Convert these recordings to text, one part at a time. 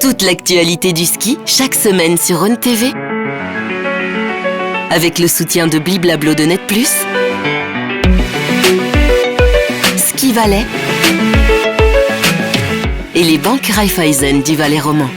Toute l'actualité du ski, chaque semaine sur Rhône TV. Avec le soutien de Bliblablo de Net Plus, Ski Valais et les banques Raiffeisen du Valais roman.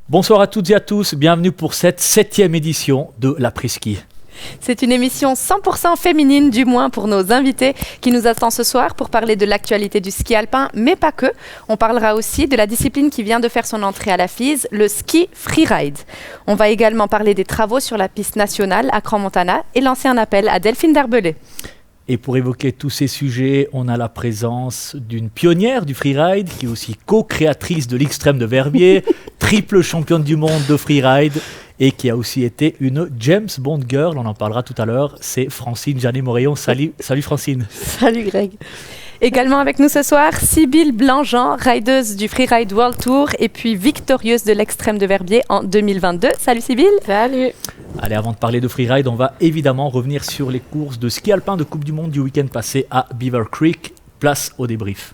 Bonsoir à toutes et à tous, bienvenue pour cette 7e édition de l'après-ski. C'est une émission 100% féminine, du moins pour nos invités qui nous attendent ce soir pour parler de l'actualité du ski alpin, mais pas que. On parlera aussi de la discipline qui vient de faire son entrée à la FISE, le ski freeride. On va également parler des travaux sur la piste nationale à Crans-Montana et lancer un appel à Delphine Darbelay. Et pour évoquer tous ces sujets, on a la présence d'une pionnière du freeride, qui est aussi co-créatrice de l'Xtrême de Verbier, triple championne du monde de freeride, et qui a aussi été une James Bond girl, on en parlera tout à l'heure, c'est Francine Janet-Moréon. Salut Francine. Salut Greg. Également avec nous ce soir, Sybille Blanjean, rideuse du Freeride World Tour et puis victorieuse de l'Extrême de Verbier en 2022. Salut Sybille. Salut. Allez, avant de parler de freeride, on va évidemment revenir sur les courses de ski alpin de Coupe du Monde du week-end passé à Beaver Creek. Place au débrief.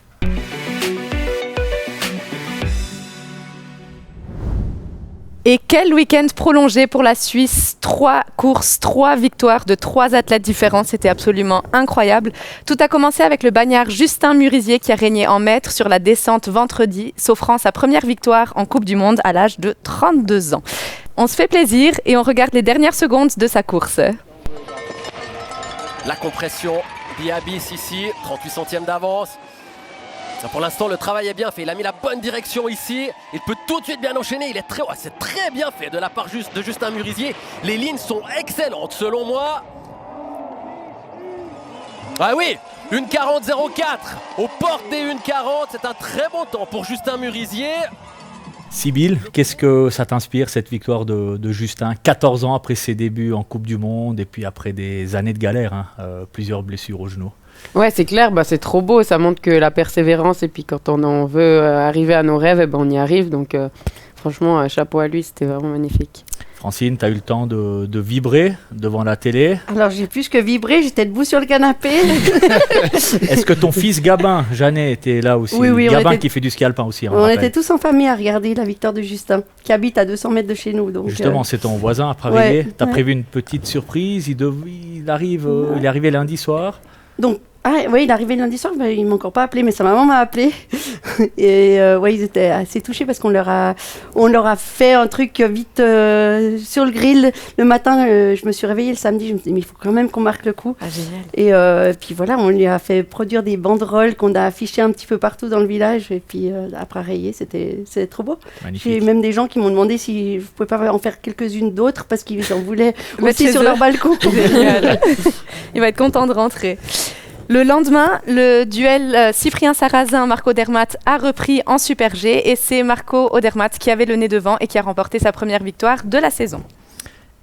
Et quel week-end prolongé pour la Suisse. 3 courses, 3 victoires de 3 athlètes différents. C'était absolument incroyable. Tout a commencé avec le bagnard Justin Murisier qui a régné en maître sur la descente vendredi, s'offrant sa première victoire en Coupe du Monde à l'âge de 32 ans. On se fait plaisir et on regarde les dernières secondes de sa course. La compression, Biabis ici, 38 centièmes d'avance. Pour l'instant, le travail est bien fait. Il a mis la bonne direction ici. Il peut tout de suite bien enchaîner. C'est très bien fait de la part de Justin Murisier. Les lignes sont excellentes selon moi. Ah oui, 1:40.04 aux portes des 1:40. C'est un très bon temps pour Justin Murisier. Sybille, qu'est-ce que ça t'inspire, cette victoire de Justin, 14 ans après ses débuts en Coupe du Monde et puis après des années de galère, plusieurs blessures au genou? Ouais, c'est clair, c'est trop beau, ça montre que la persévérance et puis quand on en veut arriver à nos rêves, on y arrive. Donc franchement, chapeau à lui, c'était vraiment magnifique. Francine, tu as eu le temps de vibrer devant la télé? Alors j'ai plus que vibré, j'étais debout sur le canapé. Est-ce que ton fils Gabin, Janet, était là aussi? Oui, Gabin qui fait du ski alpin aussi, on était tous en famille à regarder la victoire de Justin, qui habite à 200 mètres de chez nous. Donc, justement, c'est ton voisin à Praveillé. Tu as prévu une petite surprise, il est arrivé lundi soir. Donc, il est arrivé lundi soir, il ne m'a encore pas appelé, mais sa maman m'a appelé. Et ils étaient assez touchés parce qu'on leur a fait un truc vite sur le grill. Le matin, je me suis réveillée le samedi, je me suis dit, mais il faut quand même qu'on marque le coup. Ah, génial. Et puis voilà, on lui a fait produire des banderoles qu'on a affichées un petit peu partout dans le village. Et puis après rayer, c'était trop beau. Magnifique. J'ai même des gens qui m'ont demandé si je ne pouvais pas en faire quelques-unes d'autres parce qu'ils en voulaient aussi sur leur balcon. Il va être content de rentrer. Le lendemain, le duel Cyprien-Sarrazin-Marco Odermatt a repris en Super G et c'est Marco Odermatt qui avait le nez devant et qui a remporté sa première victoire de la saison.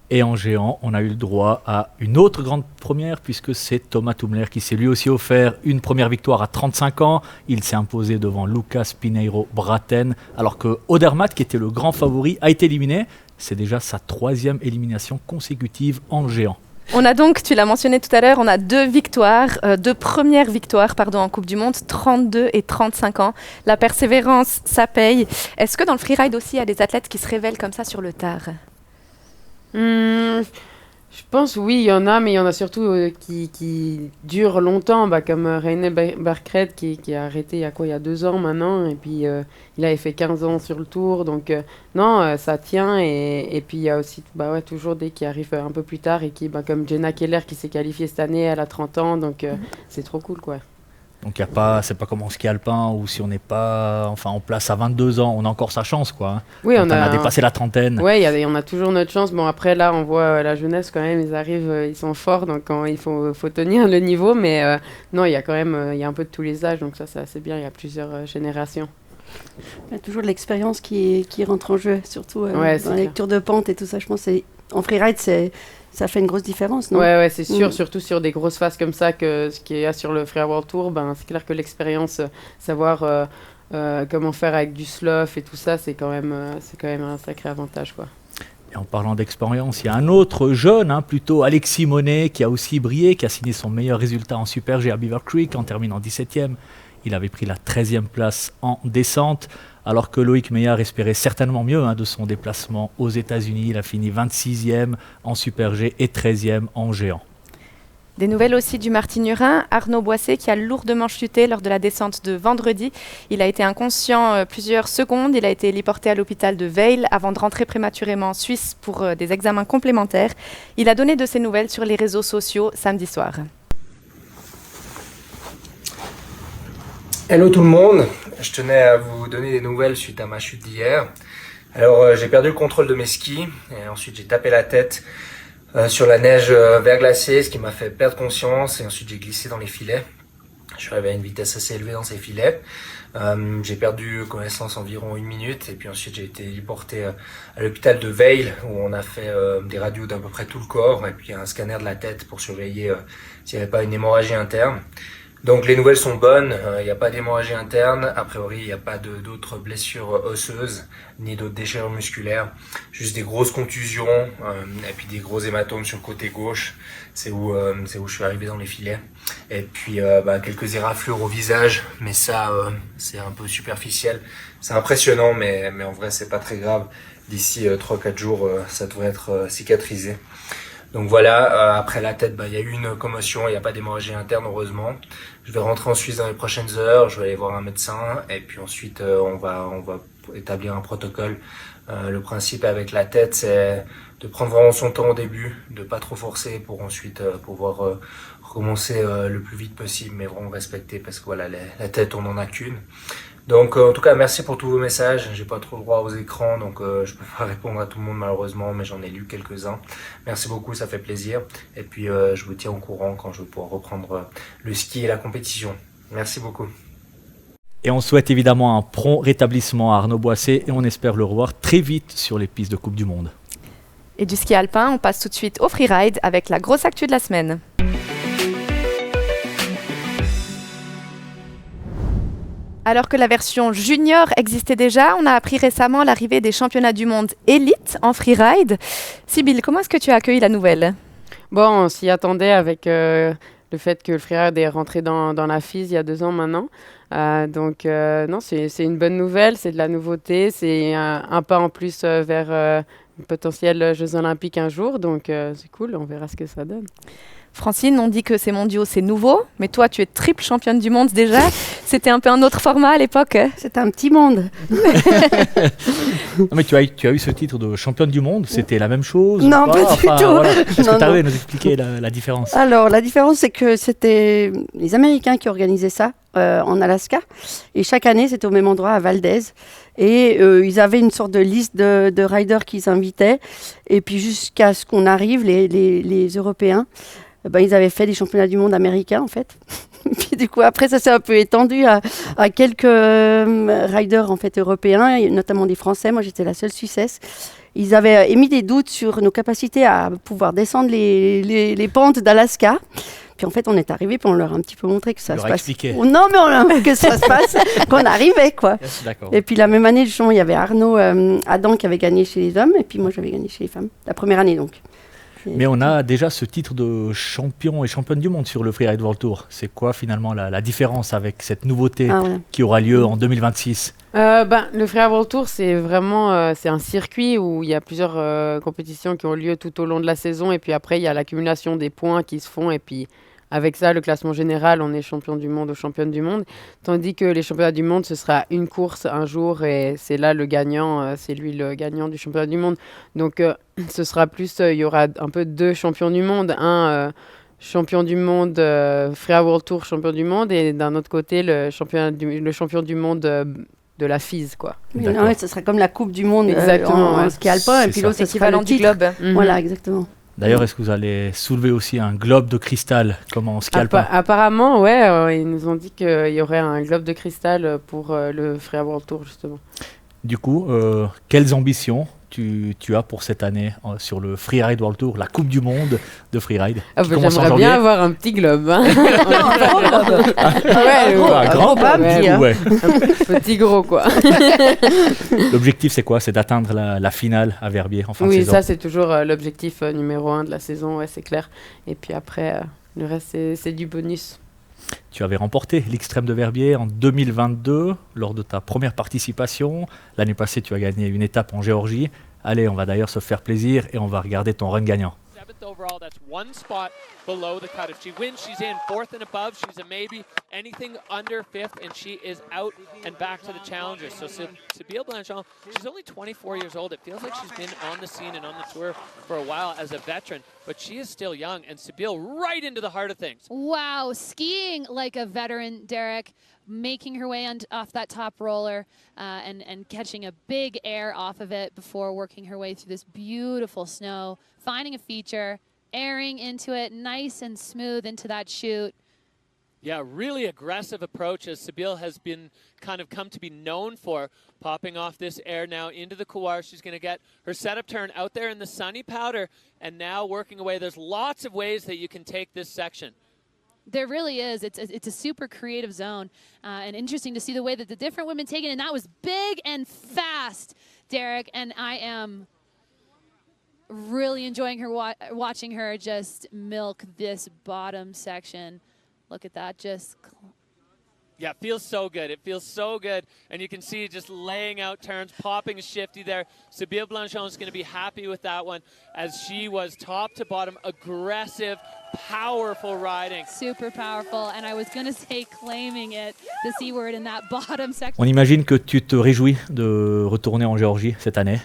Et en géant, on a eu le droit à une autre grande première puisque c'est Thomas Tumler qui s'est lui aussi offert une première victoire à 35 ans. Il s'est imposé devant Lucas Pinheiro Braten alors que Odermatt, qui était le grand favori, a été éliminé. C'est déjà sa 3e élimination consécutive en géant. On a donc, tu l'as mentionné tout à l'heure, on a 2 premières victoires en Coupe du Monde, 32 et 35 ans. La persévérance, ça paye. Est-ce que dans le freeride aussi, il y a des athlètes qui se révèlent comme ça sur le tard? Je pense oui, il y en a, mais il y en a surtout qui durent longtemps, comme René Berkred qui a arrêté il y a 2 ans maintenant, et puis il avait fait 15 ans sur le tour, donc non, ça tient, et puis il y a aussi toujours des qui arrivent un peu plus tard, et qui, comme Jenna Keller qui s'est qualifiée cette année, elle a 30 ans, donc c'est trop cool quoi. Donc c'est pas comme en ski alpin où si on n'est pas en place à 22 ans, on a encore sa chance quoi. Oui, on a dépassé la trentaine. Oui, on a toujours notre chance. Bon après là, on voit la jeunesse quand même, ils arrivent, ils sont forts, donc il faut tenir le niveau. Mais non, il y a quand même, il y a un peu de tous les âges, donc ça c'est assez bien. Il y a plusieurs générations. Il y a toujours de l'expérience qui rentre en jeu, surtout Ouais, dans c'est la clair. lecture de pente et tout ça. Je pense en freeride, ça fait une grosse différence, non? Ouais, c'est sûr, Mm. surtout sur des grosses phases comme ça, que ce qu'il y a sur le Free World Tour, ben, c'est clair que l'expérience, savoir comment faire avec du slough et tout ça, c'est quand même un sacré avantage, quoi. Et en parlant d'expérience, il y a un autre jeune, plutôt Alexis Monet, qui a aussi brillé, qui a signé son meilleur résultat en Super G à Beaver Creek en terminant 17e. Il avait pris la 13e place en descente, alors que Loïc Meillard espérait certainement mieux de son déplacement aux États-Unis. Il a fini 26e en Super G et 13e en géant. Des nouvelles aussi du Martinurin, Arnaud Boissé qui a lourdement chuté lors de la descente de vendredi. Il a été inconscient plusieurs secondes. Il a été héliporté à l'hôpital de Veil avant de rentrer prématurément en Suisse pour des examens complémentaires. Il a donné de ses nouvelles sur les réseaux sociaux samedi soir. Hello tout le monde, je tenais à vous donner des nouvelles suite à ma chute d'hier. Alors j'ai perdu le contrôle de mes skis et ensuite j'ai tapé la tête sur la neige verglacée, ce qui m'a fait perdre conscience, et ensuite j'ai glissé dans les filets. Je suis arrivé à une vitesse assez élevée dans ces filets. J'ai perdu connaissance environ 1 minute et puis ensuite j'ai été héliporté à l'hôpital de Veil où on a fait des radios d'à peu près tout le corps et puis un scanner de la tête pour surveiller s'il n'y avait pas une hémorragie interne. Donc les nouvelles sont bonnes, il n'y a pas d'hémorragie interne, a priori il n'y a pas d'autres blessures osseuses, ni d'autres déchirures musculaires, juste des grosses contusions et puis des gros hématomes sur le côté gauche, c'est où je suis arrivé dans les filets. Et puis quelques éraflures au visage, mais ça c'est un peu superficiel, c'est impressionnant mais en vrai c'est pas très grave, d'ici 3-4 jours ça devrait être cicatrisé. Donc voilà, après la tête, il y a eu une commotion, il n'y a pas d'hémorragie interne heureusement. Je vais rentrer en Suisse dans les prochaines heures, je vais aller voir un médecin et puis ensuite on va établir un protocole. Le principe avec la tête, c'est de prendre vraiment son temps au début, de pas trop forcer pour ensuite pouvoir recommencer le plus vite possible, mais vraiment respecter parce que voilà, la tête on n'en a qu'une. Donc en tout cas merci pour tous vos messages, j'ai pas trop le droit aux écrans donc je peux pas répondre à tout le monde malheureusement mais j'en ai lu quelques-uns. Merci beaucoup, ça fait plaisir et puis je vous tiens au courant quand je vais pouvoir reprendre le ski et la compétition. Merci beaucoup. Et on souhaite évidemment un prompt rétablissement à Arnaud Boissé et on espère le revoir très vite sur les pistes de Coupe du Monde. Et du ski alpin, on passe tout de suite au freeride avec la grosse actu de la semaine. Alors que la version junior existait déjà, on a appris récemment l'arrivée des championnats du monde élite en freeride. Sybille, comment est-ce que tu as accueilli la nouvelle ? Bon, on s'y attendait avec le fait que le freeride est rentré dans la FIS il y a 2 ans maintenant. Non, c'est une bonne nouvelle, c'est de la nouveauté, c'est un pas en plus vers potentiels Jeux Olympiques un jour, donc c'est cool, on verra ce que ça donne. Francine, on dit que ces mondiaux, c'est nouveau, mais toi, tu es triple championne du monde déjà. C'était un peu un autre format à l'époque. C'est un petit monde. Non, mais tu as eu ce titre de championne du monde, c'était la même chose? Non, pas du tout. Voilà. Est-ce Non, que tu arrives à non. nous expliquer la différence? Alors, la différence, c'est que c'était les Américains qui organisaient ça en Alaska. Et chaque année, c'était au même endroit, à Valdez. Et ils avaient une sorte de liste de riders qu'ils invitaient. Et puis, jusqu'à ce qu'on arrive, les Européens, ils avaient fait des championnats du monde américains, en fait. Puis, du coup, après, ça s'est un peu étendu à quelques riders, en fait, européens, et notamment des Français. Moi, j'étais la seule Suissesse. Ils avaient émis des doutes sur nos capacités à pouvoir descendre les pentes d'Alaska. Puis en fait, on est arrivé, puis on leur a un petit peu montré que ça se passe. Expliqué. Non, mais que ça se passe, qu'on arrivait, quoi. Yes, d'accord. Et puis la même année, justement, il y avait Arnaud Adam qui avait gagné chez les hommes, et puis moi, j'avais gagné chez les femmes. La première année, donc. Mais on a déjà ce titre de champion et championne du monde sur le Freeride World Tour. C'est quoi finalement la différence avec cette nouveauté qui aura lieu en 2026? Le Freeride World Tour, c'est vraiment c'est un circuit où il y a plusieurs compétitions qui ont lieu tout au long de la saison. Et puis après, il y a l'accumulation des points qui se font. Et puis avec ça, le classement général, on est champion du monde ou championne du monde. Tandis que les championnats du monde, ce sera une course un jour. Et c'est là le gagnant, c'est lui le gagnant du championnat du monde. Donc ce sera plus, il y aura un peu 2 champions du monde. Un champion du monde, Freeride World Tour champion du monde. Et d'un autre côté, le champion du monde de la FIS, quoi. Mais non, ce sera comme la Coupe du monde Exactement, en ski alpin, et puis l'autre, ce sera Équivalent le du titre. globe. Mhm. Voilà, exactement. D'ailleurs, est-ce que vous allez soulever aussi un globe de cristal comme en ski alpin? Apparemment, ouais, ils nous ont dit qu'il y aurait un globe de cristal pour le Freeride World Tour, justement. Du coup, quelles ambitions tu as pour cette année sur le Freeride World Tour, la Coupe du Monde de Freeride? J'aimerais bien avoir un petit globe. Hein. Un gros, ouais. Petit gros, quoi. L'objectif, c'est quoi? C'est d'atteindre la finale à Verbier en fin de saison? Oui, ça, c'est toujours l'objectif numéro 1 de la saison, ouais, c'est clair. Et puis après, le reste, c'est du bonus. Tu avais remporté l'Xtrême de Verbier en 2022 lors de ta première participation. L'année passée, tu as gagné une étape en Géorgie. Allez, on va d'ailleurs se faire plaisir et on va regarder ton run gagnant. Overall, that's one spot below the cut. If she wins, she's in. Fourth and above, she's a maybe. Anything under fifth, and she is out and back to the challengers. So Sybille Blanchon, she's only 24 years old. It feels like she's been on the scene and on the tour for a while as a veteran, but she is still young. And Sybille right into the heart of things. Wow, skiing like a veteran, Derek. Making her way off that top roller and catching a big air off of it before working her way through this beautiful snow, finding a feature, airing into it, nice and smooth into that chute. Yeah, really aggressive approach as Sybille has been kind of come to be known for, popping off this air now into the couloir. She's going to get her setup turn out there in the sunny powder and now working away. There's lots of ways that you can take this section. There really is. It's a super creative zone and interesting to see the way that the different women take it. And that was big and fast, Derek. And I am really enjoying her watching her just milk this bottom section. Look at that, Yeah, it feels so good. It feels so good. And you can see just laying out turns, popping a shifty there. Sybille Blanchon is going to be happy with that one as she was top to bottom, aggressive, powerful riding. Super powerful. And I was going to say claiming it, the C word in that bottom section. On imagine que tu te réjouis de retourner en Géorgie cette année.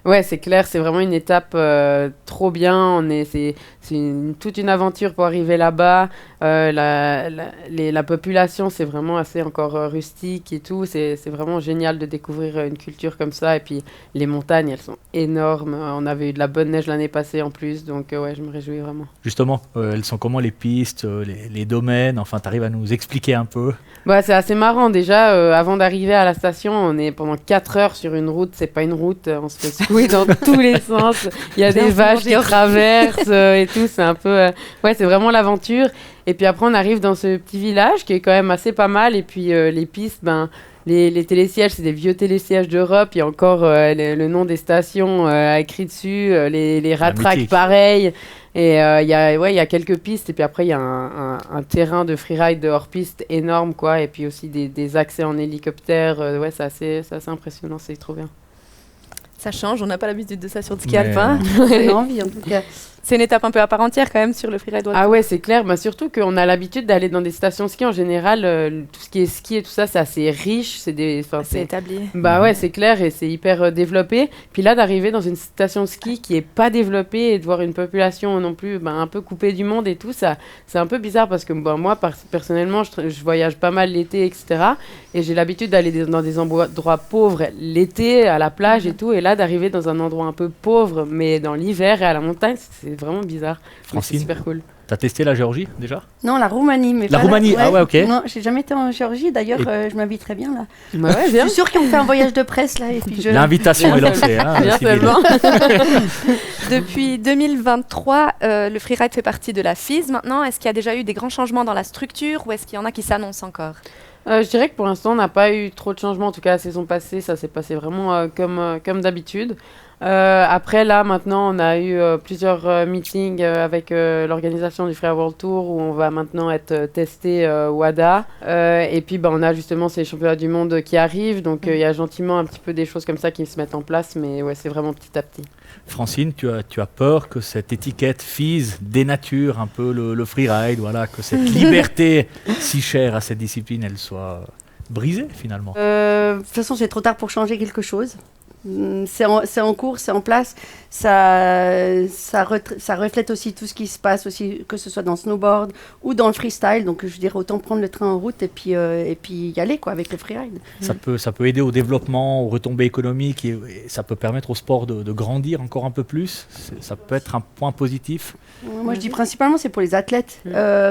Ouais, c'est clair, c'est vraiment une étape trop bien. C'est toute une aventure pour arriver là-bas. La population, c'est vraiment assez encore rustique et tout. C'est vraiment génial de découvrir une culture comme ça. Et puis les montagnes, elles sont énormes. On avait eu de la bonne neige l'année passée en plus. Donc ouais, je me réjouis vraiment. Justement, elles sont comment les pistes, les domaines? Enfin, tu arrives à nous expliquer un peu? Ouais, c'est assez marrant. Déjà, avant d'arriver à la station, on est pendant 4 heures sur une route. C'est pas une route, on se fait secouer dans tous les sens. Il y a des vaches qui traversent et tout. C'est un peu... ouais, c'est vraiment l'aventure. Et puis après, on arrive dans ce petit village qui est quand même assez pas mal. Et puis les pistes, les télésièges, c'est des vieux télésièges d'Europe. Il y a encore le nom des stations écrit dessus, les ratracks pareil. Et il y a quelques pistes. Et puis après, il y a un terrain de freeride de hors-piste énorme, quoi. Et puis aussi des accès en hélicoptère. Ouais, c'est assez impressionnant, c'est trop bien. Ça change, on n'a pas l'habitude de ça sur le ski alpin. J'ai envie, en tout cas. C'est une étape un peu à part entière quand même sur le freeride World Tour. Ah ouais, c'est clair. Surtout qu'on a l'habitude d'aller dans des stations ski. En général, tout ce qui est ski et tout ça, c'est assez riche. C'est établi. Bah ouais, c'est clair et c'est hyper développé. Puis là, d'arriver dans une station ski qui est pas développée et de voir une population non plus un peu coupée du monde et tout, ça, c'est un peu bizarre parce que moi, personnellement, je voyage pas mal l'été, etc. Et j'ai l'habitude d'aller dans des endroits pauvres l'été, à la plage et tout. Et là, d'arriver dans un endroit un peu pauvre, mais dans l'hiver et à la montagne, c'est vraiment bizarre. Francine, c'est super cool. T'as testé la Géorgie déjà? Non, la Roumanie. Mais la Roumanie, ah ouais, ok. Non, j'ai jamais été en Géorgie. D'ailleurs, je m'invite très bien là. Bah ouais, je suis sûre qu'on fait un voyage de presse là. Et puis L'invitation est lancée. Bien seulement. Depuis 2023, le freeride fait partie de la FIS maintenant. Est-ce qu'il y a déjà eu des grands changements dans la structure ou est-ce qu'il y en a qui s'annoncent encore? Je dirais que pour l'instant, on n'a pas eu trop de changements. En tout cas, la saison passée, ça s'est passé vraiment comme d'habitude. Après, là, maintenant, on a eu plusieurs meetings avec l'organisation du Freeride World Tour où on va maintenant être testé WADA. Et puis, on a justement ces championnats du monde qui arrivent. Donc, il y a gentiment un petit peu des choses comme ça qui se mettent en place. Mais ouais, c'est vraiment petit à petit. Francine, tu as peur que cette étiquette FIS dénature un peu le freeride, voilà, que cette liberté si chère à cette discipline, elle soit brisée finalement? De toute façon, c'est trop tard pour changer quelque chose. C'est en cours, c'est en place. Ça reflète aussi tout ce qui se passe, aussi, que ce soit dans le snowboard ou dans le freestyle. Donc, je veux dire, autant prendre le train en route et puis y aller quoi, avec le freeride. Ça peut aider au développement, aux retombées économiques et ça peut permettre au sport de grandir encore un peu plus. Ça peut être un point positif. Moi, je dis principalement, c'est pour les athlètes,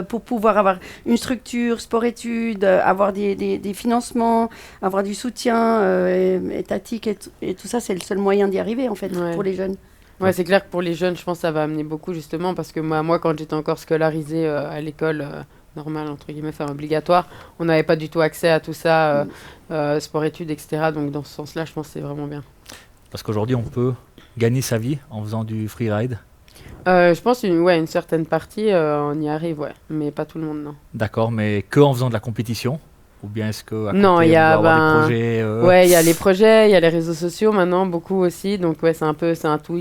pour pouvoir avoir une structure, sport-études, avoir des financements, avoir du soutien étatique et tout ça, c'est le seul moyen d'y arriver, en fait, pour les jeunes. Ouais, c'est clair que pour les jeunes, je pense que ça va amener beaucoup, justement, parce que moi quand j'étais encore scolarisée à l'école normale, entre guillemets, enfin obligatoire, on n'avait pas du tout accès à tout ça, sport-études, etc. Donc, dans ce sens-là, je pense que c'est vraiment bien. Parce qu'aujourd'hui, on peut gagner sa vie en faisant du freeride. Je pense une certaine partie, on y arrive, mais pas tout le monde, non. D'accord, mais que en faisant de la compétition? Ou bien est-ce qu'à côté, non, on doit avoir des projets Ouais, il y a les projets, il y a les réseaux sociaux maintenant, beaucoup aussi. Donc, c'est un tout.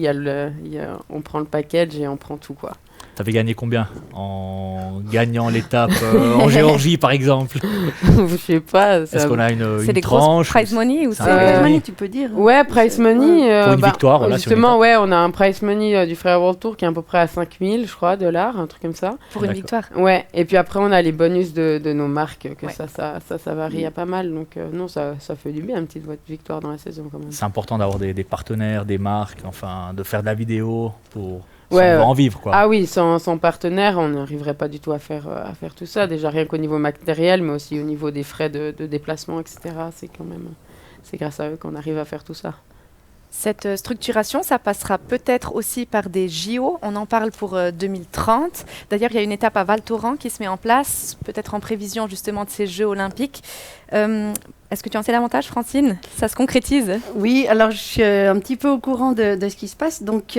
On prend le package et on prend tout, quoi. T'avais gagné combien en gagnant l'étape en Géorgie, par exemple? Je sais pas. Est-ce qu'on a une c'est des tranche? grosses prize money ou C'est prize money, tu peux dire. Ouais, prize money. Pour une victoire, voilà. Justement, on a un prize money du Freeride World Tour qui est à peu près à 5000, je crois, $, un truc comme ça. Pour une victoire. Ouais, et puis après, on a les bonus de nos marques, que ça varie à pas mal. Donc, non, ça fait du bien, une petite victoire dans la saison, quand même. C'est important d'avoir des partenaires, des marques, enfin, de faire de la vidéo pour... on va en vivre, quoi. Ah oui, sans partenaire, on n'arriverait pas du tout à faire tout ça. Déjà, rien qu'au niveau matériel, mais aussi au niveau des frais de déplacement, etc. C'est grâce à eux qu'on arrive à faire tout ça. Cette structuration, ça passera peut-être aussi par des JO. On en parle pour 2030. D'ailleurs, il y a une étape à Val Thorens qui se met en place, peut-être en prévision justement de ces Jeux olympiques. Est-ce que tu en sais davantage, Francine? Ça se concrétise? Oui, alors je suis un petit peu au courant de ce qui se passe. Donc,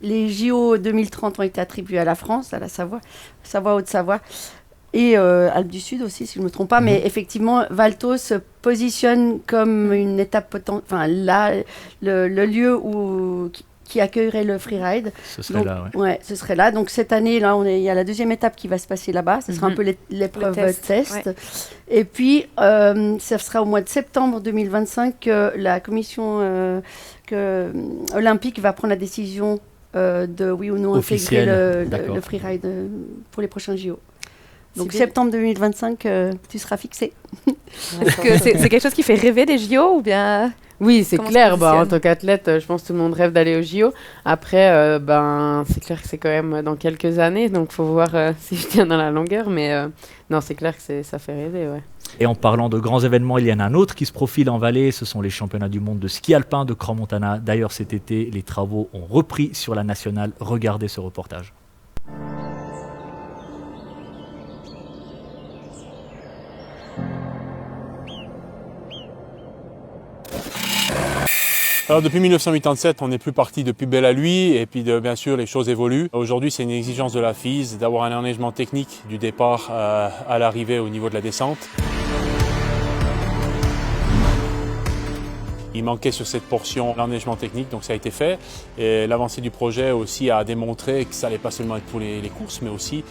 les JO 2030 ont été attribués à la France, à la Savoie, Haute-Savoie et Alpes du Sud aussi, si je ne me trompe pas. Mais effectivement, Valto se positionne comme une étape le lieu qui accueillerait le freeride. Ce serait là, ouais. Ouais, ce serait là. Donc cette année, là, il y a la deuxième étape qui va se passer là-bas. Ce sera un peu l'épreuve test. Ouais. Et puis, ça sera au mois de septembre 2025 que la commission olympique va prendre la décision de oui ou non intégrer le freeride pour les prochains JO. Donc septembre 2025, tu seras fixé. Est-ce que c'est quelque chose qui fait rêver les JO ou bien? Oui, c'est clair. En tant qu'athlète, je pense que tout le monde rêve d'aller aux JO. Après, c'est clair que c'est quand même dans quelques années, donc il faut voir si je tiens dans la longueur. Mais non, c'est clair que ça fait rêver, ouais. Et en parlant de grands événements, il y en a un autre qui se profile en vallée, ce sont les championnats du monde de ski alpin de Crans-Montana. D'ailleurs, cet été, les travaux ont repris sur la nationale. Regardez ce reportage. Alors depuis 1987, on n'est plus parti de plus belle à lui et puis bien sûr les choses évoluent. Aujourd'hui c'est une exigence de la FIS d'avoir un enneigement technique du départ à l'arrivée au niveau de la descente. Il manquait sur cette portion l'enneigement technique, donc ça a été fait. Et l'avancée du projet aussi a démontré que ça n'allait pas seulement être pour les courses, mais aussi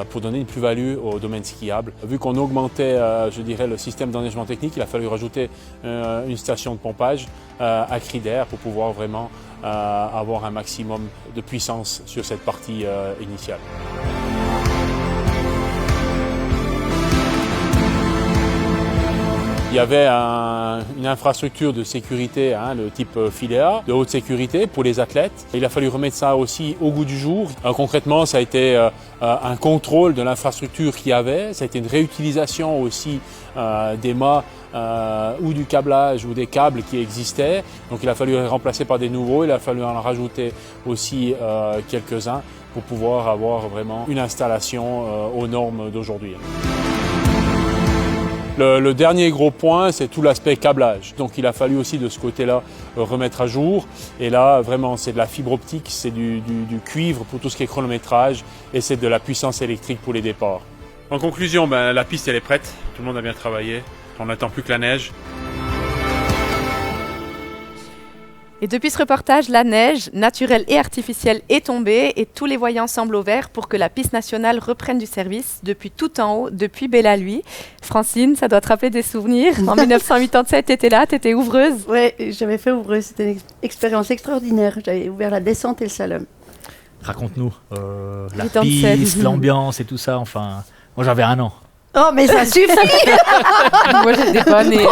pour donner une plus-value au domaine skiable. Vu qu'on augmentait, je dirais, le système d'enneigement technique, il a fallu rajouter une station de pompage à cri d'air pour pouvoir vraiment avoir un maximum de puissance sur cette partie initiale. Il y avait une infrastructure de sécurité, le type Filea, de haute sécurité pour les athlètes. Il a fallu remettre ça aussi au goût du jour. Concrètement, ça a été un contrôle de l'infrastructure qu'il y avait. Ça a été une réutilisation aussi des mâts ou du câblage ou des câbles qui existaient. Donc il a fallu les remplacer par des nouveaux. Il a fallu en rajouter aussi quelques-uns pour pouvoir avoir vraiment une installation aux normes d'aujourd'hui. Le dernier gros point, c'est tout l'aspect câblage. Donc il a fallu aussi de ce côté-là remettre à jour. Et là, vraiment, c'est de la fibre optique, c'est du cuivre pour tout ce qui est chronométrage et c'est de la puissance électrique pour les départs. En conclusion, la piste elle est prête, tout le monde a bien travaillé. On n'attend plus que la neige. Et depuis ce reportage, la neige, naturelle et artificielle, est tombée et tous les voyants semblent au vert pour que la piste nationale reprenne du service depuis tout en haut, depuis belle à lui. Francine, ça doit te rappeler des souvenirs. En 1987, tu étais là, tu étais ouvreuse. Ouais, j'avais fait ouvreuse. C'était une expérience extraordinaire. J'avais ouvert la descente et le slalom. Raconte-nous la 87. piste, l'ambiance et tout ça. Enfin, moi j'avais 1 an. Oh, mais ça suffit. Moi, j'étais pas née.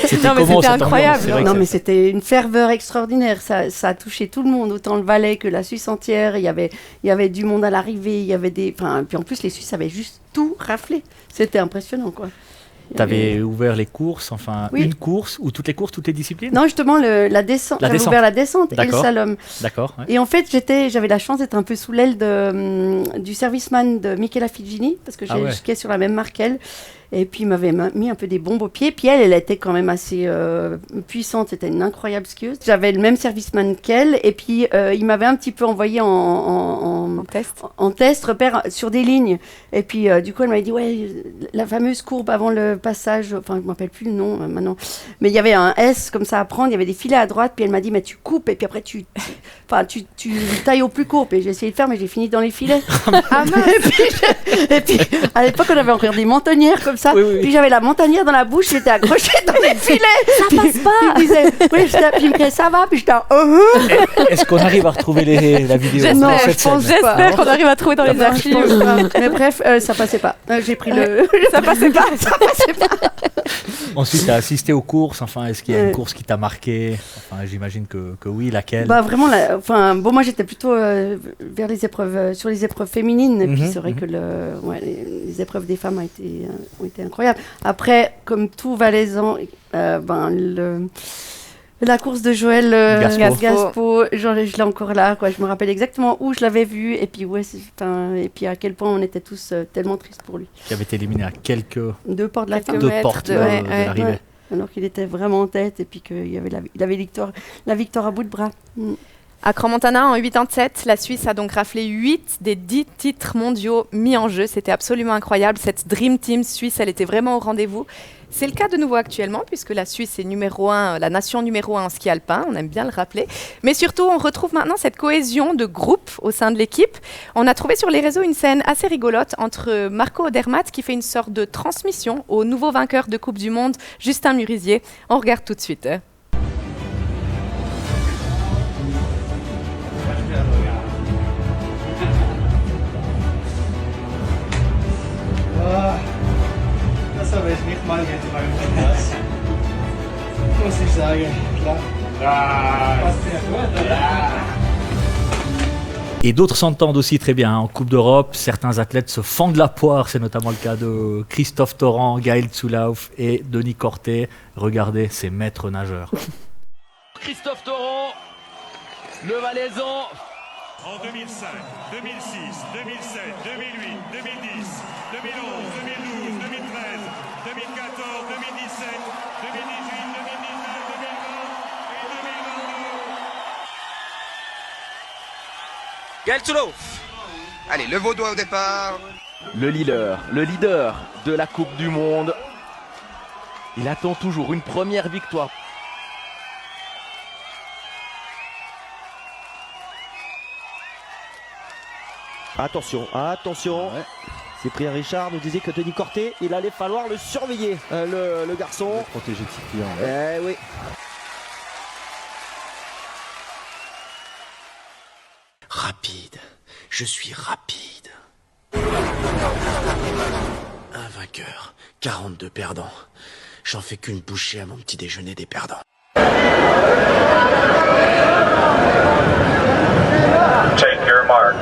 C'était Non, mais comment, c'était cette incroyable. ambiance? C'est vrai Non, que mais c'était une ferveur extraordinaire. Ça a touché tout le monde, autant le Valais que la Suisse entière. Il y avait du monde à l'arrivée. Il y avait puis en plus, les Suisses avaient juste tout raflé. C'était impressionnant, quoi. tu avais ouvert les courses, enfin Oui. une course ou toutes les courses, toutes les disciplines? Non, justement, la descente. La J'avais descente. ouvert la descente et le D'accord. slalom. D'accord. Ouais. Et en fait, j'avais la chance d'être un peu sous l'aile du serviceman de Michela Figini, parce que Ah ouais. j'étais sur la même marque qu'elle. Et puis, il m'avait mis un peu des bombes aux pieds. Puis elle était quand même assez puissante. C'était une incroyable skieuse. J'avais le même serviceman qu'elle. Et puis, il m'avait un petit peu envoyé en test, repère sur des lignes. Et puis, du coup, elle m'avait dit, ouais, la fameuse courbe avant le passage, enfin, je ne me rappelle plus le nom maintenant. Mais il y avait un S comme ça à prendre. Il y avait des filets à droite. Puis elle m'a dit, mais tu coupes. Et puis après, tu tailles au plus court. Et j'ai essayé de faire, mais j'ai fini dans les filets. Ah, et puis, à l'époque, on avait encore des mentonnières comme ça. Oui, oui, oui. Puis j'avais la montagnère dans la bouche, j'étais accrochée dans les filets. Ça passe pas. Puis il disait, oui, puis il me disait, ça va. Puis j'étais, Est-ce qu'on arrive à retrouver la vidéo? Non, de je cette scène? pense J'espère qu'on arrive à trouver dans les Non, je archives. pense pas. Mais bref, ça passait pas. J'ai pris le. Ça passait pas. Ensuite, tu as assisté aux courses. Enfin, est-ce qu'il y a une course qui t'a marqué? Enfin, j'imagine que oui. Laquelle? Bah vraiment, moi j'étais plutôt vers les épreuves, sur les épreuves féminines. Et puis c'est vrai que les épreuves des femmes ont été incroyables. Après, comme tout Valaisan, la course de Joël Gaspo, je l'ai encore là, quoi. Je me rappelle exactement où je l'avais vu et puis et puis à quel point on était tous tellement tristes pour lui. Qui avait été éliminé à quelques 2 portes de la fin. deux portes de l'arrivée. Ouais. Alors qu'il était vraiment en tête et puis qu'il avait la victoire à bout de bras. À Crans-Montana, en 87, la Suisse a donc raflé 8 des 10 titres mondiaux mis en jeu. C'était absolument incroyable. Cette Dream Team suisse, elle était vraiment au rendez-vous. C'est le cas de nouveau actuellement, puisque la Suisse est la nation numéro 1 en ski alpin, on aime bien le rappeler. Mais surtout, on retrouve maintenant cette cohésion de groupe au sein de l'équipe. On a trouvé sur les réseaux une scène assez rigolote entre Marco Odermatt, qui fait une sorte de transmission au nouveau vainqueur de Coupe du Monde, Justin Murisier. On regarde tout de suite. Das habe ich nicht mal mit meinem Podcast. Muss ich sagen, klar. Was für ein Et d'autres s'entendent aussi très bien. En Coupe d'Europe, certains athlètes se fendent la poire. C'est notamment le cas de Christophe Torrent, Gaël Zulauf et Denis Corté. Regardez ces maîtres nageurs. Christophe Torrent, le Valaisan. En 2005, 2006, 2007, 2008, 2010, 2011, 2012, 2013, 2014, 2017, 2018, 2019, 2020 et 2022. Gaël Zulauf. Allez, le Vaudois au départ. Le leader de la Coupe du Monde. Il attend toujours une première victoire. Attention. Ouais. Cyprien Richard nous disait que Denis Corté, il allait falloir le surveiller, le garçon. Protéger Cyprien. Eh oui. Rapide. Je suis rapide. Un vainqueur, 42 perdants. J'en fais qu'une bouchée à mon petit déjeuner des perdants. Take your mark.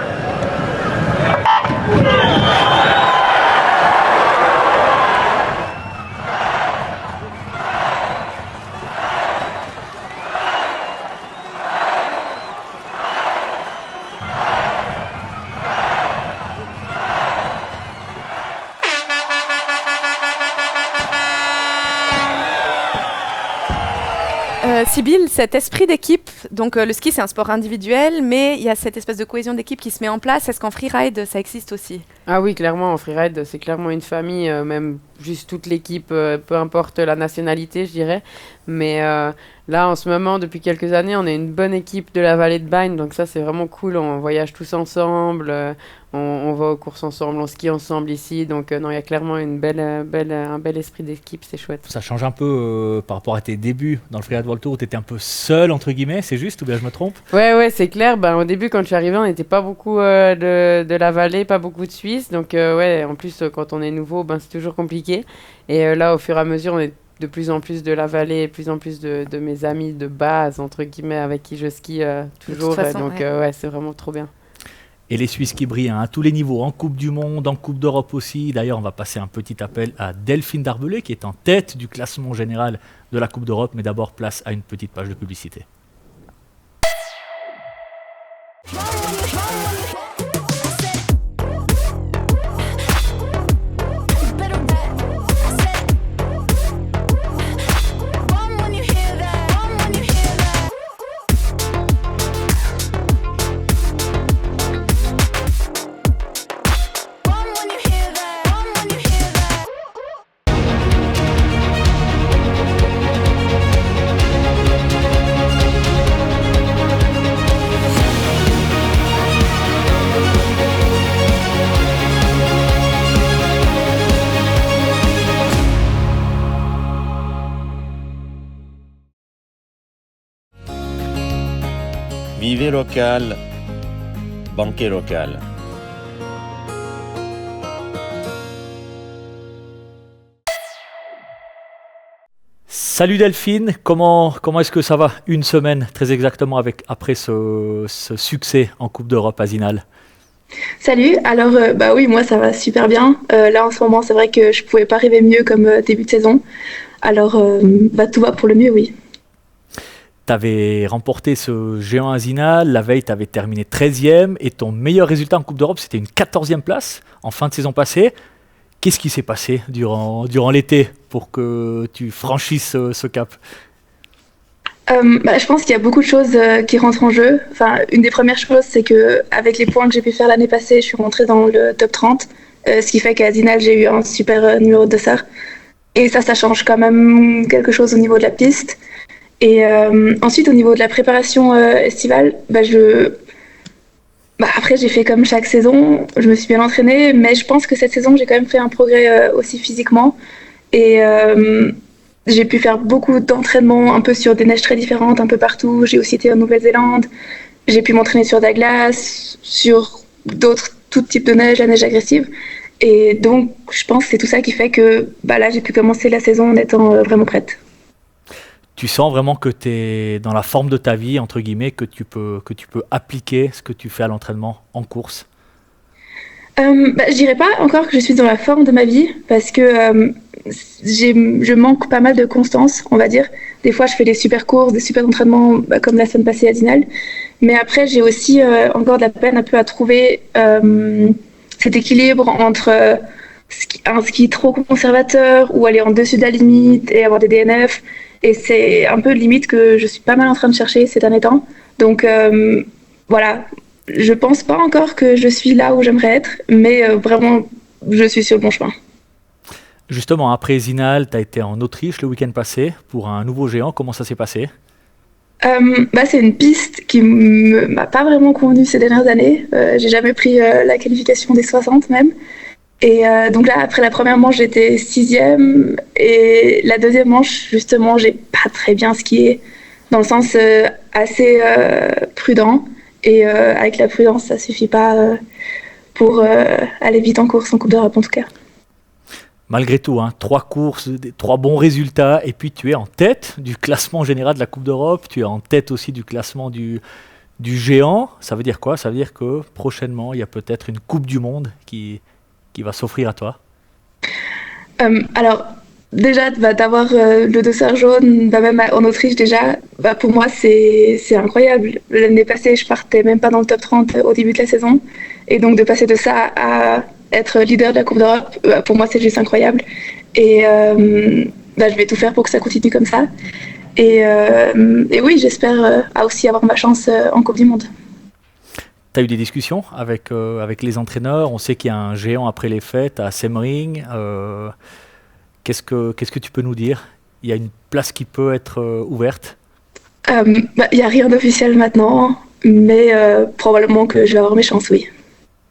Sybille, cet esprit d'équipe, donc le ski c'est un sport individuel, mais il y a cette espèce de cohésion d'équipe qui se met en place. Est-ce qu'en freeride ça existe aussi? Ah oui, clairement, en freeride, c'est clairement une famille, même juste toute l'équipe, peu importe la nationalité, je dirais. Mais là, en ce moment, depuis quelques années, on est une bonne équipe de la vallée de Bagne, donc ça, c'est vraiment cool. On voyage tous ensemble, on va aux courses ensemble, on skie ensemble ici. Donc non, il y a clairement un bel esprit d'équipe, c'est chouette. Ça change un peu par rapport à tes débuts dans le Freeride World Tour où tu étais un peu seul, entre guillemets, c'est juste ou bien je me trompe? Ouais, c'est clair. Au début, quand je suis arrivée, on n'était pas beaucoup de la vallée, pas beaucoup de Suisses. Donc ouais, en plus, quand on est nouveau, c'est toujours compliqué. Et là, au fur et à mesure, on est de plus en plus de la vallée, de plus en plus de mes amis de base, entre guillemets, avec qui je skie toujours. façon, donc ouais, c'est vraiment trop bien. Et les Suisses qui brillent à tous les niveaux, en Coupe du Monde, en Coupe d'Europe aussi. D'ailleurs, on va passer un petit appel à Delphine Darbelay, qui est en tête du classement général de la Coupe d'Europe. Mais d'abord, place à une petite page de publicité. Vivez local, banquet local. Salut Delphine, comment est-ce que ça va une semaine très exactement après ce succès en Coupe d'Europe à Zinal? Salut, alors oui, moi ça va super bien. Là en ce moment, c'est vrai que je pouvais pas rêver mieux comme début de saison. Alors tout va pour le mieux, oui. Tu avais remporté ce géant à Zinal, la veille tu avais terminé 13e et ton meilleur résultat en Coupe d'Europe c'était une 14e place en fin de saison passée. Qu'est-ce qui s'est passé durant l'été pour que tu franchisses ce cap? Je pense qu'il y a beaucoup de choses qui rentrent en jeu. Enfin, une des premières choses, c'est qu'avec les points que j'ai pu faire l'année passée, je suis rentrée dans le top 30, ce qui fait qu'à Zinal, j'ai eu un super numéro de dossard. Et ça change quand même quelque chose au niveau de la piste. Et ensuite, au niveau de la préparation estivale, après, j'ai fait comme chaque saison, je me suis bien entraînée, mais je pense que cette saison, j'ai quand même fait un progrès aussi physiquement. Et j'ai pu faire beaucoup d'entraînements un peu sur des neiges très différentes, un peu partout. J'ai aussi été en Nouvelle-Zélande. J'ai pu m'entraîner sur de la glace, sur tout type de neige, la neige agressive. Et donc, je pense que c'est tout ça qui fait que là, j'ai pu commencer la saison en étant vraiment prête. Tu sens vraiment que tu es dans la forme de ta vie, entre guillemets, que tu peux appliquer ce que tu fais à l'entraînement en course? Je dirais pas encore que je suis dans la forme de ma vie, parce que je manque pas mal de constance, on va dire. Des fois, je fais des super courses, des super entraînements, comme la semaine passée à Zinal. Mais après, j'ai aussi encore de la peine un peu à trouver cet équilibre entre un ski trop conservateur ou aller en dessus de la limite et avoir des DNF. Et c'est un peu limite que je suis pas mal en train de chercher ces derniers temps. Donc voilà, je pense pas encore que je suis là où j'aimerais être, mais vraiment, je suis sur le bon chemin. Justement, après Zinal, tu as été en Autriche le week-end passé pour un nouveau géant. Comment ça s'est passé? C'est une piste qui m'a pas vraiment convenu ces dernières années. J'ai jamais pris la qualification des 60 même. Et donc là, après la première manche, j'étais 6e. Et la deuxième manche, justement, j'ai pas très bien skié, dans le sens assez prudent. Et avec la prudence, ça suffit pas pour aller vite en course, en Coupe d'Europe en tout cas. Malgré tout, 3 courses, 3 bons résultats, et puis tu es en tête du classement général de la Coupe d'Europe, tu es en tête aussi du classement du géant. Ça veut dire quoi? Ça veut dire que prochainement, il y a peut-être une Coupe du Monde qui va s'offrir à toi. Alors, déjà, d'avoir le dossard jaune, même en Autriche déjà, pour moi, c'est incroyable. L'année passée, je partais même pas dans le top 30 au début de la saison. Et donc, de passer de ça à être leader de la Coupe d'Europe, pour moi, c'est juste incroyable. Et je vais tout faire pour que ça continue comme ça. Et oui, j'espère aussi avoir ma chance en Coupe du Monde. Tu as eu des discussions avec les entraîneurs. On sait qu'il y a un géant après les fêtes à Semmering. Qu'est-ce que tu peux nous dire? Il y a une place qui peut être ouverte? Il n'y a rien d'officiel maintenant, mais probablement que je vais avoir mes chances, oui.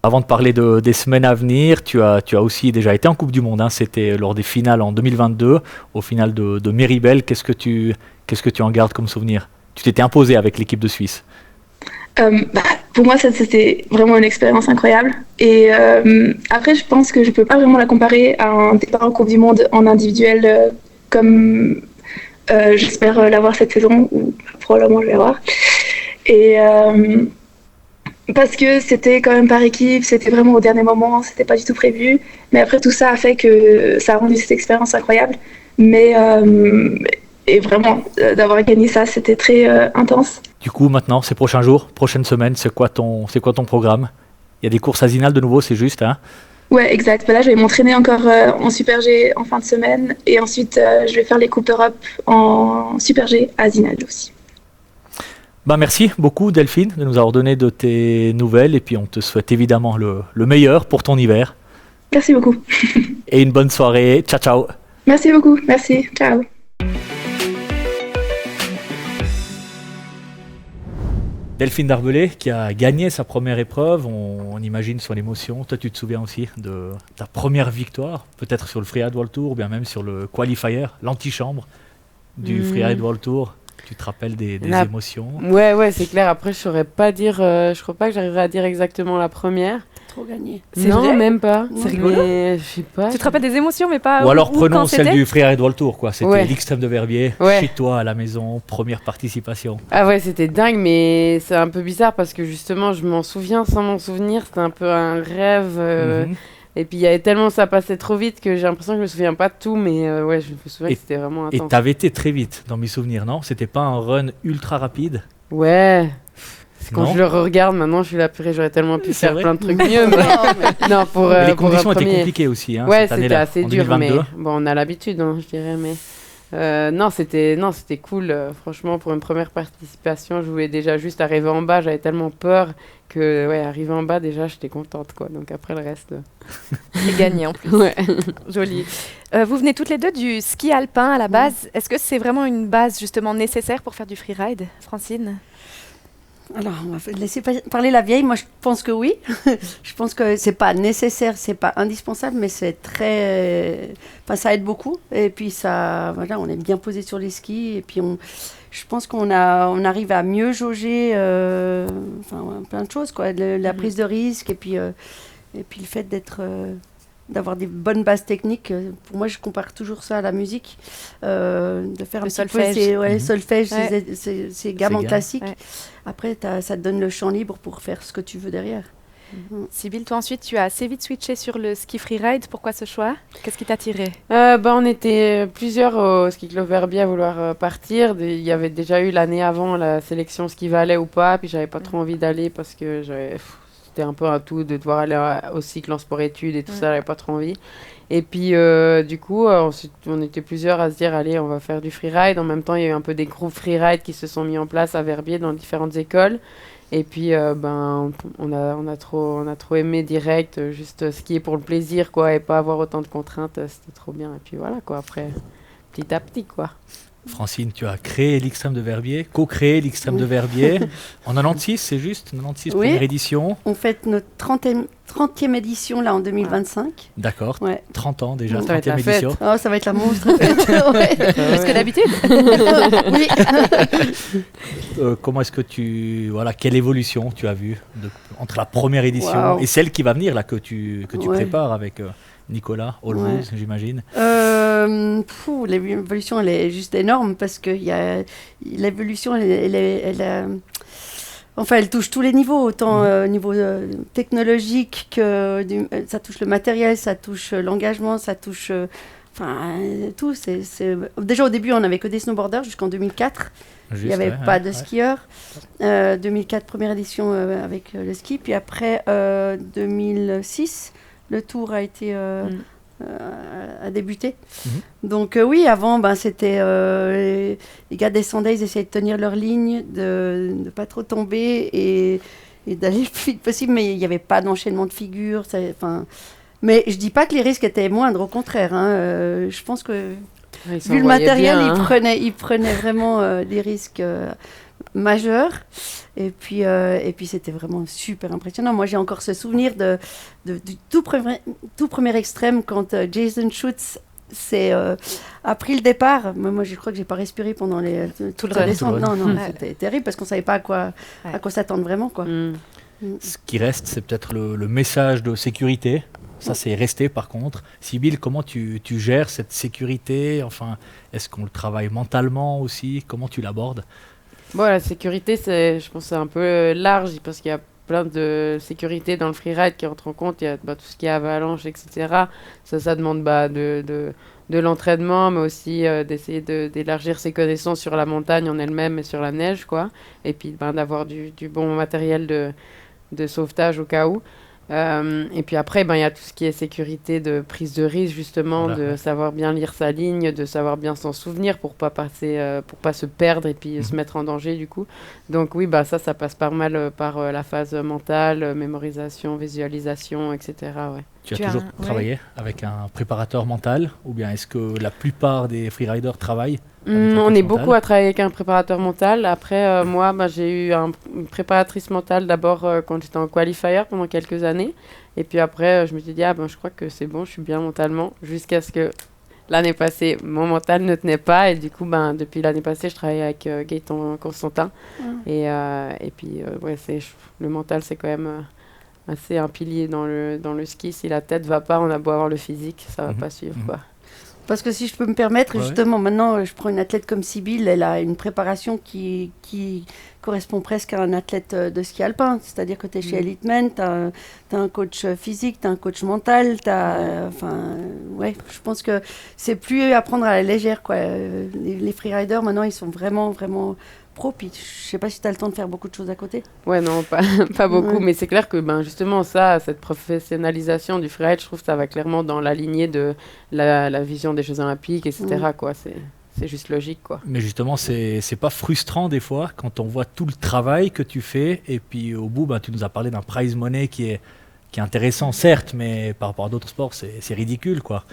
Avant de parler des semaines à venir, tu as aussi déjà été en Coupe du Monde. Hein. C'était lors des finales en 2022, au final de Méribel. Qu'est-ce que tu en gardes comme souvenir? Tu t'étais imposé avec l'équipe de Suisse. Pour moi, c'était vraiment une expérience incroyable. Et après, je pense que je ne peux pas vraiment la comparer à un départ en Coupe du Monde en individuel comme j'espère l'avoir cette saison, ou probablement je vais l'avoir. Et parce que c'était quand même par équipe, c'était vraiment au dernier moment, c'était pas du tout prévu. Mais après, tout ça a fait que ça a rendu cette expérience incroyable. Mais et vraiment, d'avoir gagné ça, c'était très intense. Du coup, maintenant, ces prochains jours, prochaines semaines, c'est quoi ton programme? Il y a des courses à Zinal de nouveau, c'est juste, hein? Ouais, exact. Là, je vais m'entraîner encore en Super G en fin de semaine. Et ensuite, je vais faire les Coupes d'Europe en Super G à Zinal aussi. Merci beaucoup, Delphine, de nous avoir donné de tes nouvelles. Et puis, on te souhaite évidemment le meilleur pour ton hiver. Merci beaucoup. Et une bonne soirée. Ciao, ciao. Merci beaucoup. Merci. Ciao. Delphine Darbelé qui a gagné sa première épreuve, on imagine son émotion. Toi, tu te souviens aussi de ta première victoire, peut-être sur le Freeride World Tour, ou bien même sur le qualifier, l'antichambre du Freeride World Tour. Tu te rappelles des émotions? Ouais, c'est clair. Après, je saurais pas dire. Je crois pas que j'arriverai à dire exactement la première. Trop gagné. Non, vrai même pas. C'est rigolo. Mais je sais pas. Tu te rappelles des émotions, mais pas. Ou alors où, prenons quand celle c'était du Freeride World Tour, quoi. C'était l'Xtrême de Verbier, Ouais. chez toi à la maison, première participation. Ah ouais, c'était dingue, mais c'est un peu bizarre parce que justement, je m'en souviens sans m'en souvenir. C'était un peu un rêve. Et puis il y avait tellement, ça passait trop vite que j'ai l'impression que je me souviens pas de tout, mais ouais, je me souviens que c'était vraiment intense. Et t'avais été très vite dans mes souvenirs, non? C'était pas un run ultra rapide? Ouais. Quand Non. je le regarde maintenant, je suis là, purée, j'aurais tellement pu C'est faire vrai. plein de trucs mieux. Mais non, pour Mais les pour un conditions étaient premier. compliquées aussi, hein, Ouais, cette c'était année-là, assez en dur, 2022. mais bon, on a l'habitude, hein, je dirais. Mais non, c'était cool. Franchement, pour une première participation, je voulais déjà juste arriver en bas. J'avais tellement peur que, ouais, arriver en bas, déjà, j'étais contente, quoi. Donc après le reste. Et gagné en plus. Ouais. Joli. Vous venez toutes les deux du ski alpin à la base. Est-ce que c'est vraiment une base justement nécessaire pour faire du freeride, Francine? Alors, on va laisser parler la vieille. Moi, je pense que oui. Je pense que c'est pas nécessaire, c'est pas indispensable, mais c'est très. Enfin, ça aide beaucoup. Et puis, ça, voilà, on est bien posé sur les skis. Et puis, je pense on arrive à mieux jauger plein de choses, quoi. La prise de risque et puis le fait d'avoir des bonnes bases techniques. Pour moi, je compare toujours ça à la musique. De faire un petit solfège. peu solfège, Ouais. ces gammes en gammes. classique. Ouais. Après, ça te donne le champ libre pour faire ce que tu veux derrière. Sybille, toi ensuite, tu as assez vite switché sur le ski freeride. Pourquoi ce choix? Qu'est-ce qui t'a tiré? On était plusieurs au Ski Club Verbier à vouloir partir. Il y avait déjà eu l'année avant la sélection ski valais ou pas, puis j'avais pas trop envie d'aller parce que c'était un peu un tout de devoir aller au cycle en sport-études et tout ça, j'avais pas trop envie. Et puis du coup, ensuite, on était plusieurs à se dire, allez, on va faire du freeride. En même temps, il y a eu un peu des groupes freeride qui se sont mis en place à Verbier dans différentes écoles. Et puis, on a trop aimé direct, juste skier pour le plaisir, quoi, et pas avoir autant de contraintes, c'était trop bien. Et puis voilà, quoi, après, petit à petit, quoi. Francine, tu as créé l'Xtrême de Verbier, co-créé l'Xtrême de Verbier. En 96, c'est juste 96, Oui. première édition. On fête notre 30e édition là en 2025. D'accord, Ouais. 30 ans déjà, Ça va être 30e la fête. édition. Oh, ça va être la monstre fête. Ouais. Plus que d'habitude. Oui. Comment est-ce que quelle évolution tu as vue entre la première édition Wow. et celle qui va venir là que tu Ouais. prépares avec Nicolas Olvouz, Ouais. j'imagine. L'évolution, elle est juste énorme parce que l'évolution, elle touche tous les niveaux, autant au niveau technologique que ça touche le matériel, ça touche l'engagement, ça touche tout. Déjà au début, on n'avait que des snowboarders jusqu'en 2004. Il n'y avait pas de skieurs. 2004, première édition avec le ski. Puis après, 2006, le tour a été a débuté. Donc oui, avant, c'était les gars descendaient, ils essayaient de tenir leur ligne, de ne pas trop tomber. Et d'aller le plus vite possible, mais il n'y avait pas d'enchaînement de figures. Mais je dis pas que les risques étaient moindres, au contraire. Je pense que, vu le matériel, il prenait vraiment des risques majeurs. Et puis c'était vraiment super impressionnant. Moi, j'ai encore ce souvenir du tout premier extrême quand Jason Schutz a pris le départ. Moi, je crois que j'ai pas respiré pendant tout le redescente. Non, c'était terrible parce qu'on savait pas à quoi s'attendre vraiment, quoi. Ce qui reste, c'est peut-être le message de sécurité. Ça, c'est resté par contre. Sybille, comment tu gères cette sécurité? Enfin, est-ce qu'on le travaille mentalement aussi? Comment tu l'abordes? Bon, la sécurité, je pense que c'est un peu large parce qu'il y a plein de sécurité dans le freeride qui entre en compte. Il y a tout ce qui est avalanche, etc. Ça demande de l'entraînement, mais aussi d'essayer d'élargir ses connaissances sur la montagne en elle-même et sur la neige, quoi. Et puis d'avoir du bon matériel de sauvetage au cas où. Et puis après, il y a tout ce qui est sécurité de prise de risque, justement, de savoir bien lire sa ligne, de savoir bien s'en souvenir pour pas se perdre et puis se mettre en danger, du coup. Donc oui, ça passe pas mal par la phase mentale, mémorisation, visualisation, etc. Ouais. Tu as toujours travaillé avec un préparateur mental, ou bien est-ce que la plupart des freeriders travaillent? On est beaucoup à travailler avec un préparateur mental. Après, moi, j'ai eu une préparatrice mentale d'abord quand j'étais en qualifier pendant quelques années. Et puis après, je me suis dit, je crois que c'est bon, je suis bien mentalement. Jusqu'à ce que l'année passée, mon mental ne tenait pas. Et du coup, depuis l'année passée, je travaille avec Gaëtan Constantin. Et puis, le mental, c'est quand même assez un pilier dans le ski. Si la tête va pas, on a beau avoir le physique, ça va pas suivre, quoi. Parce que si je peux me permettre, justement, maintenant, je prends une athlète comme Sybille, elle a une préparation qui correspond presque à un athlète de ski alpin. C'est-à-dire que tu es chez Eliteman, tu as un coach physique, tu as un coach mental, je pense que c'est plus à prendre à la légère, quoi. Les freeriders, maintenant, ils sont vraiment, vraiment pro, puis je sais pas si tu as le temps de faire beaucoup de choses à côté. Ouais, non, pas beaucoup, mais c'est clair que justement cette professionnalisation du freeride, je trouve que ça va clairement dans la lignée de la vision des Jeux Olympiques, etc. quoi. C'est juste logique, quoi. Mais justement, c'est pas frustrant des fois quand on voit tout le travail que tu fais et puis au bout, tu nous as parlé d'un prize money qui est intéressant, certes, mais par rapport à d'autres sports, c'est ridicule, quoi.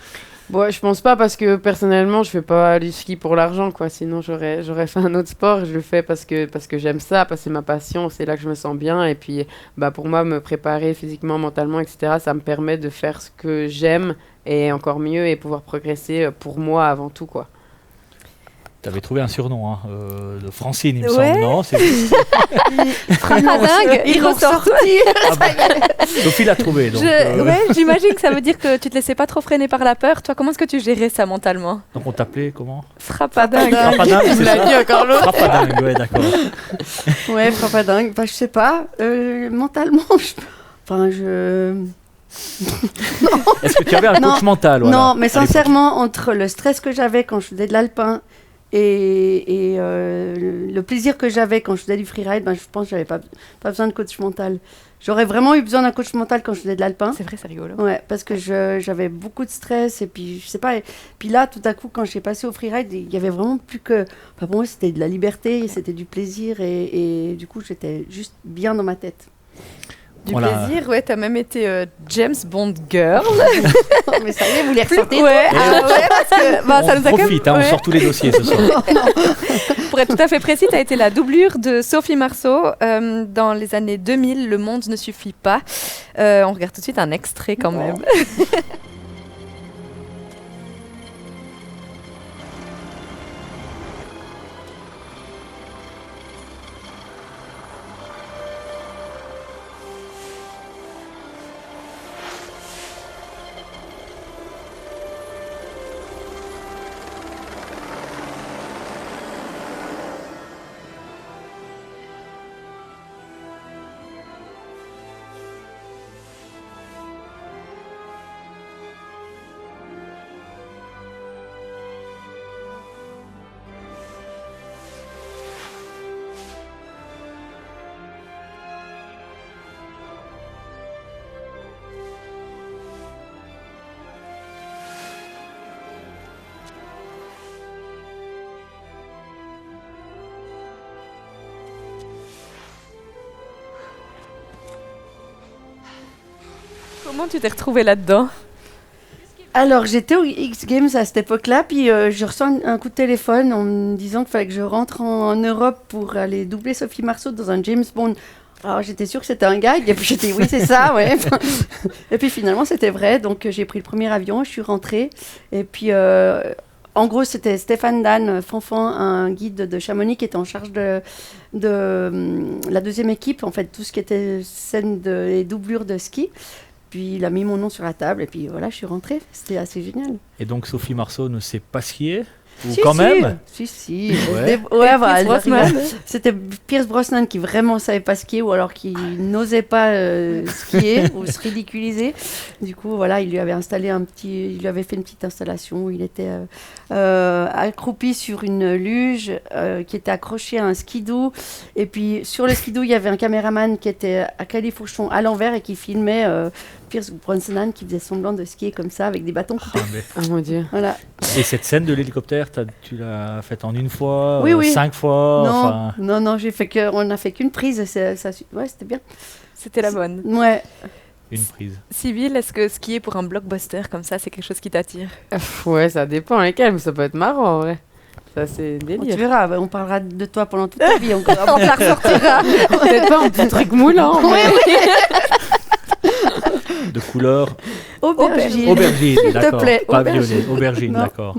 Bon, je pense pas parce que personnellement, je fais pas du ski pour l'argent, quoi. Sinon, j'aurais fait un autre sport. Je le fais parce que j'aime ça, parce que c'est ma passion, c'est là que je me sens bien. Et puis, pour moi, me préparer physiquement, mentalement, etc., ça me permet de faire ce que j'aime et encore mieux et pouvoir progresser pour moi avant tout, quoi. Tu avais trouvé un surnom de Francine, il me semble, non? Dingue, il ressort. Sophie l'a trouvé. Donc, j'imagine que ça veut dire que tu te laissais pas trop freiner par la peur. Toi, comment est-ce que tu gérais ça mentalement? Donc on t'appelait comment? Frappadingue. Frappadingue, c'est ça. dit encore l'autre. Frappadingue, ouais, d'accord. Ouais, Frappadingue. Je sais pas. Mentalement, Est-ce que tu avais un coach mental? Voilà, non, mais sincèrement, entre le stress que j'avais quand je faisais de l'alpin et le plaisir que j'avais quand je faisais du freeride, je pense que j'avais pas besoin de coach mental. J'aurais vraiment eu besoin d'un coach mental quand je faisais de l'alpin. C'est vrai, c'est rigolo. Ouais, parce que j'avais beaucoup de stress et puis je sais pas. Puis là, tout à coup, quand j'ai passé au freeride, il y avait vraiment plus que. Pour moi, c'était de la liberté, c'était du plaisir et du coup, j'étais juste bien dans ma tête. Du plaisir, ouais, t'as même été James Bond girl. Mais ça y est, vous les ressortez. Ouais, parce que ça nous a profite, on sort tous les dossiers ce soir. Pour être tout à fait précis, t'as été la doublure de Sophie Marceau dans les années 2000, Le monde ne suffit pas. On regarde tout de suite un extrait quand même. Comment tu t'es retrouvée là-dedans? Alors, j'étais au X Games à cette époque-là, puis je reçois un coup de téléphone en me disant qu'il fallait que je rentre en Europe pour aller doubler Sophie Marceau dans un James Bond. Alors, j'étais sûre que c'était un gag, et puis j'ai dit oui, c'est ça, ouais. Et puis finalement, c'était vrai, donc j'ai pris le premier avion, je suis rentrée, et puis en gros, c'était Stéphane Dan Fanfan, un guide de Chamonix qui était en charge de la deuxième équipe, en fait, tout ce qui était scène et doublure de ski. Puis il a mis mon nom sur la table et puis voilà, je suis rentrée. C'était assez génial. Et donc Sophie Marceau ne sait pas skier? Ou Si, quand si. même? Si. Ouais. Voilà, Pierce Brosnan. c'était Pierce Brosnan qui vraiment savait pas skier ou alors qui n'osait pas skier ou se ridiculiser. Du coup, voilà, il lui avait fait une petite installation où il était accroupi sur une luge qui était accrochée à un skidoo. Et puis sur le skidoo, il y avait un caméraman qui était à califourchon à l'envers et qui filmait Pierce Brosnan qui faisait semblant de skier comme ça avec des bâtons coupés. Oh mon Dieu. Voilà. Et cette scène de l'hélicoptère, tu l'as faite en une fois, Oui. 5 fois? Non, enfin... non, on n'a fait qu'une prise. Ouais, c'était bien. C'était la bonne. Ouais. Une prise. Sybille, est-ce que skier pour un blockbuster comme ça, c'est quelque chose qui t'attire? Ouais, ça dépend lesquels, mais ça peut être marrant, ouais. Ça, c'est Tu délire. verras, on parlera de toi pendant toute ta vie. On te la ressortira. Peut-être pas un petit truc moulant. Mais... De couleur aubergine. S'il te plaît, pas aubergine. violet, aubergine, Non. d'accord.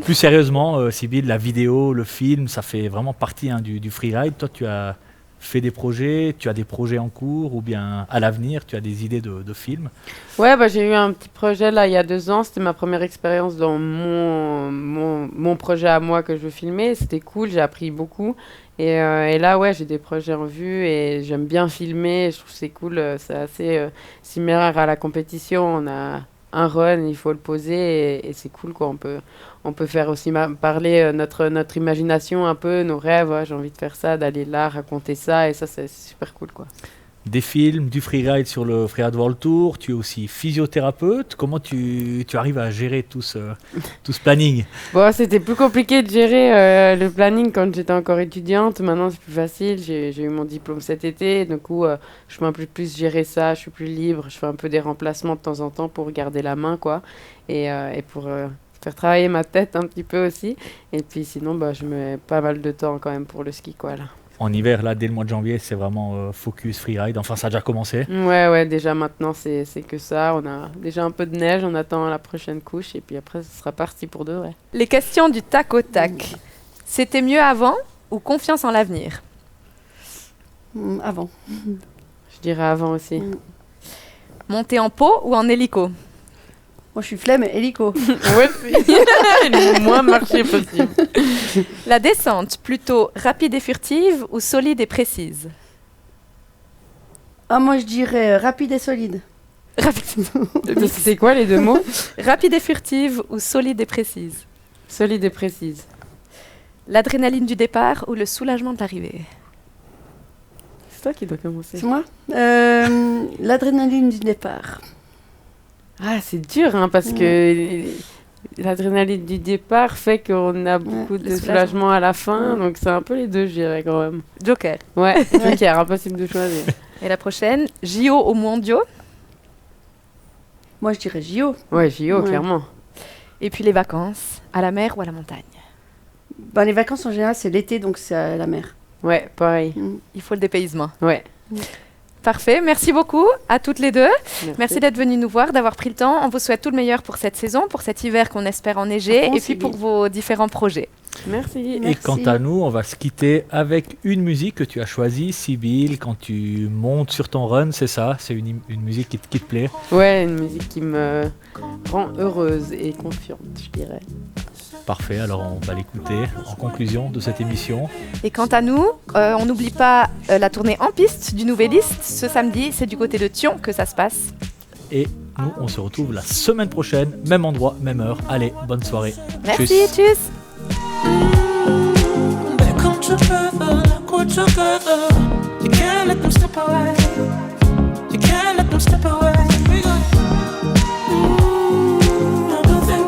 Plus sérieusement, Sybille, la vidéo, le film, ça fait vraiment partie du freeride. Toi, tu as fait des projets, tu as des projets en cours ou bien à l'avenir, tu as des idées de films? Ouais, bah, j'ai eu un petit projet là il y a 2 ans. C'était ma première expérience dans mon projet à moi que je veux filmer. C'était cool, j'ai appris beaucoup. Et là, ouais, j'ai des projets en vue et j'aime bien filmer. Je trouve que c'est cool. C'est assez similaire à la compétition. On a un run, il faut le poser et c'est cool, quoi. On peut faire aussi parler notre imagination un peu, nos rêves. Ouais, j'ai envie de faire ça, d'aller là, raconter ça et ça, c'est super cool, quoi. Des films, du freeride sur le Freeride World Tour, tu es aussi physiothérapeute. Comment tu arrives à gérer tout ce planning? Bon, c'était plus compliqué de gérer le planning quand j'étais encore étudiante. Maintenant, c'est plus facile. J'ai eu mon diplôme cet été. Du coup, je peux un peu plus gérer ça. Je suis plus libre. Je fais un peu des remplacements de temps en temps pour garder la main, quoi. Et pour faire travailler ma tête un petit peu aussi. Et puis sinon, bah, je mets pas mal de temps quand même pour le ski, quoi, là. En hiver, là, dès le mois de janvier, c'est vraiment focus freeride. Enfin, ça a déjà commencé. Ouais, déjà maintenant, c'est que ça. On a déjà un peu de neige, on attend la prochaine couche et puis après, ce sera parti pour deux, ouais. Les questions du tac au tac. C'était mieux avant ou confiance en l'avenir? Avant. Je dirais avant aussi. Monter en pot ou en hélico? Moi, je suis flemme, hélico. Ouais, le moins marché possible. La descente, plutôt rapide et furtive ou solide et précise? Ah, moi, je dirais rapide et solide. C'est quoi les deux mots? Rapide et furtive ou solide et précise? Solide et précise. L'adrénaline du départ ou le soulagement de l'arrivée? C'est toi qui dois commencer. C'est moi? L'adrénaline du départ. Ah, c'est dur, hein, parce que l'adrénaline du départ fait qu'on a beaucoup de soulagement à la fin, donc c'est un peu les deux, je dirais, quand même. Joker. Ouais, Joker, impossible de choisir. Et la prochaine, JO ou mondiaux? Moi, je dirais JO. Ouais, JO, clairement. Et puis les vacances, à la mer ou à la montagne? Ben, les vacances, en général, c'est l'été, donc c'est à la mer. Ouais, pareil. Il faut le dépaysement. Ouais. Parfait, merci beaucoup à toutes les deux. Merci d'être venues nous voir, d'avoir pris le temps. On vous souhaite tout le meilleur pour cette saison, pour cet hiver qu'on espère enneiger, et puis pour vos différents projets. Merci. Et quant à nous, on va se quitter avec une musique que tu as choisie, Sybille, quand tu montes sur ton run, c'est ça? C'est une musique qui te plaît? Ouais, une musique qui me rend heureuse et confiante, je dirais. Parfait, alors on va l'écouter en conclusion de cette émission. Et quant à nous, on n'oublie pas la tournée en piste du Nouvelliste. Ce samedi, c'est du côté de Thion que ça se passe. Et nous, on se retrouve la semaine prochaine, même endroit, même heure. Allez, bonne soirée. Merci, tchuss.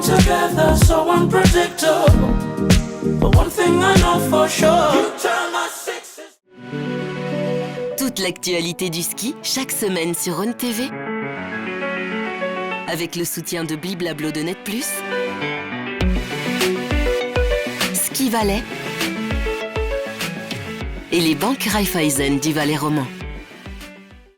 Together, so unpredictable. But one thing I know for sure. You turn my sixes. Toute l'actualité du ski, chaque semaine sur Run TV. avec le soutien de Bliblablo de Net+, Ski Valais et les banques Raiffeisen du Valais roman.